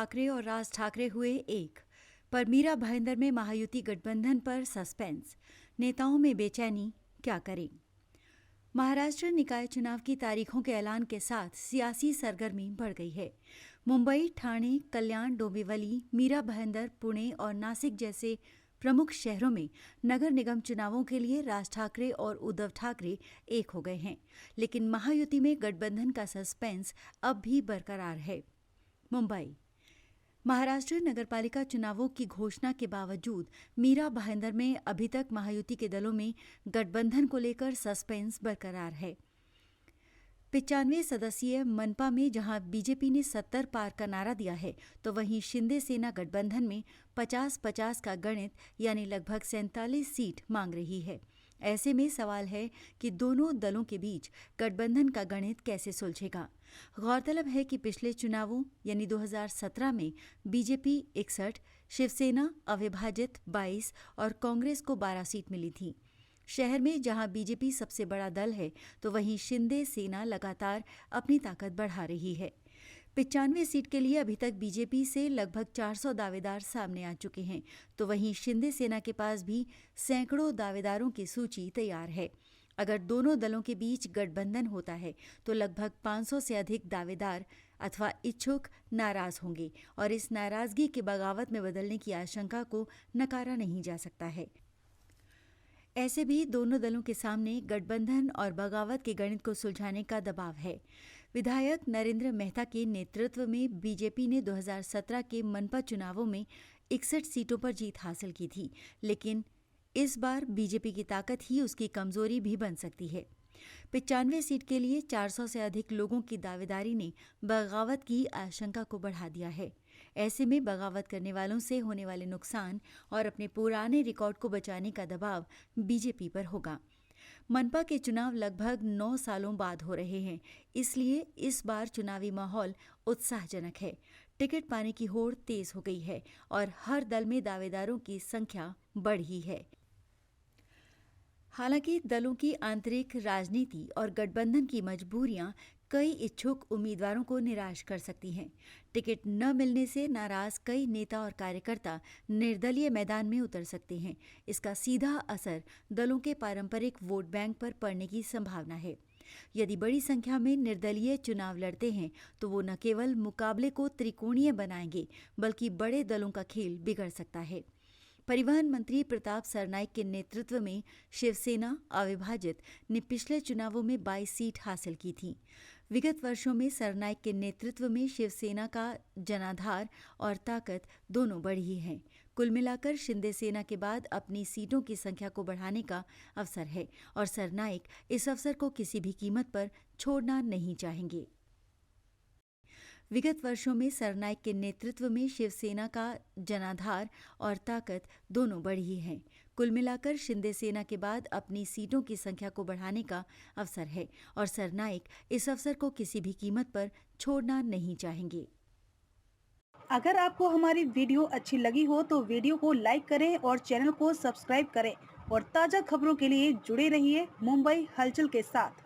ठाकरे और राज ठाकरे हुए एक, पर मीरा भाईंदर में महायुति गठबंधन पर सस्पेंस, नेताओं में बेचैनी, क्या करें। महाराष्ट्र निकाय चुनाव की तारीखों के ऐलान के साथ सियासी सरगर्मी बढ़ गई है। मुंबई, ठाणे, कल्याण, डोंबिवली, मीरा भाईंदर, पुणे और नासिक जैसे प्रमुख शहरों में नगर निगम चुनावों के लिए राज ठाकरे और उद्धव ठाकरे एक हो गए हैं, लेकिन महायुति में गठबंधन का सस्पेंस अब भी बरकरार है। मुंबई महाराष्ट्र नगरपालिका चुनावों की घोषणा के बावजूद मीरा भाईंदर में अभी तक महायुति के दलों में गठबंधन को लेकर सस्पेंस बरकरार है। 95 सदस्यीय मनपा में जहां बीजेपी ने 70 पार का नारा दिया है, तो वहीं शिंदे सेना गठबंधन में 50-50 का गणित यानी लगभग 47 सीट मांग रही है। ऐसे में सवाल है कि दोनों दलों के बीच गठबंधन का गणित कैसे सुलझेगा। गौरतलब है कि पिछले चुनावों यानी 2017 में बीजेपी 61, शिवसेना अविभाजित 22 और कांग्रेस को 12 सीट मिली थी। शहर में जहां बीजेपी सबसे बड़ा दल है, तो वहीं शिंदे सेना लगातार अपनी ताकत बढ़ा रही है। 95 सीट के लिए अभी तक बीजेपी से लगभग 400 दावेदार सामने आ चुके हैं, तो वहीं शिंदे सेना के पास भी सैकड़ों दावेदारों की सूची तैयार है। अगर दोनों दलों के बीच गठबंधन होता है, तो लगभग 500 से अधिक दावेदार अथवा इच्छुक नाराज होंगे और इस नाराजगी के बगावत में बदलने की आशंका को नकारा नहीं जा सकता है। ऐसे भी दोनों दलों के सामने गठबंधन और बगावत के गणित को सुलझाने का दबाव है। विधायक नरेंद्र मेहता के नेतृत्व में बीजेपी ने 2017 के मनपा चुनावों में 61 सीटों पर जीत हासिल की थी, लेकिन इस बार बीजेपी की ताकत ही उसकी कमजोरी भी बन सकती है। 95 सीट के लिए 400 से अधिक लोगों की दावेदारी ने बगावत की आशंका को बढ़ा दिया है। ऐसे में बगावत करने वालों से होने वाले नुकसान और अपने पुराने रिकॉर्ड को बचाने का दबाव बीजेपी पर होगा। मनपा के चुनाव लगभग 9 सालों बाद हो रहे हैं, इसलिए इस बार चुनावी माहौल उत्साहजनक है। टिकट पाने की होड़ तेज हो गई है और हर दल में दावेदारों की संख्या बढ़ी है। हालांकि दलों की आंतरिक राजनीति और गठबंधन की मजबूरियां कई इच्छुक उम्मीदवारों को निराश कर सकती हैं। टिकट न मिलने से नाराज कई नेता और कार्यकर्ता निर्दलीय मैदान में उतर सकते हैं। इसका सीधा असर दलों के पारंपरिक वोट बैंक पर पड़ने की संभावना है। यदि बड़ी संख्या में निर्दलीय चुनाव लड़ते हैं, तो वो न केवल मुकाबले को त्रिकोणीय बनाएंगे, बल्कि बड़े दलों का खेल बिगड़ सकता है। परिवहन मंत्री प्रताप सरनाइक के नेतृत्व में शिवसेना अविभाजित ने पिछले चुनावों में 22 सीट हासिल की थी। विगत वर्षों में सरनाइक के नेतृत्व में शिवसेना का जनाधार और ताकत दोनों बढ़ी हैं। कुल मिलाकर शिंदे सेना के बाद अपनी सीटों की संख्या को बढ़ाने का अवसर है और सरनाइक इस अवसर को किसी भी कीमत पर छोड़ना नहीं चाहेंगे। विगत वर्षों में सरनाइक के नेतृत्व में शिवसेना का जनाधार और ताकत दोनों बढ़ी हैं। कुल मिलाकर शिंदे सेना के बाद अपनी सीटों की संख्या को बढ़ाने का अवसर है और सरनाइक इस अवसर को किसी भी कीमत पर छोड़ना नहीं चाहेंगे। अगर आपको हमारी वीडियो अच्छी लगी हो तो वीडियो को लाइक करें और चैनल को सब्सक्राइब करें और ताज़ा खबरों के लिए जुड़े रहिए मुंबई हलचल के साथ।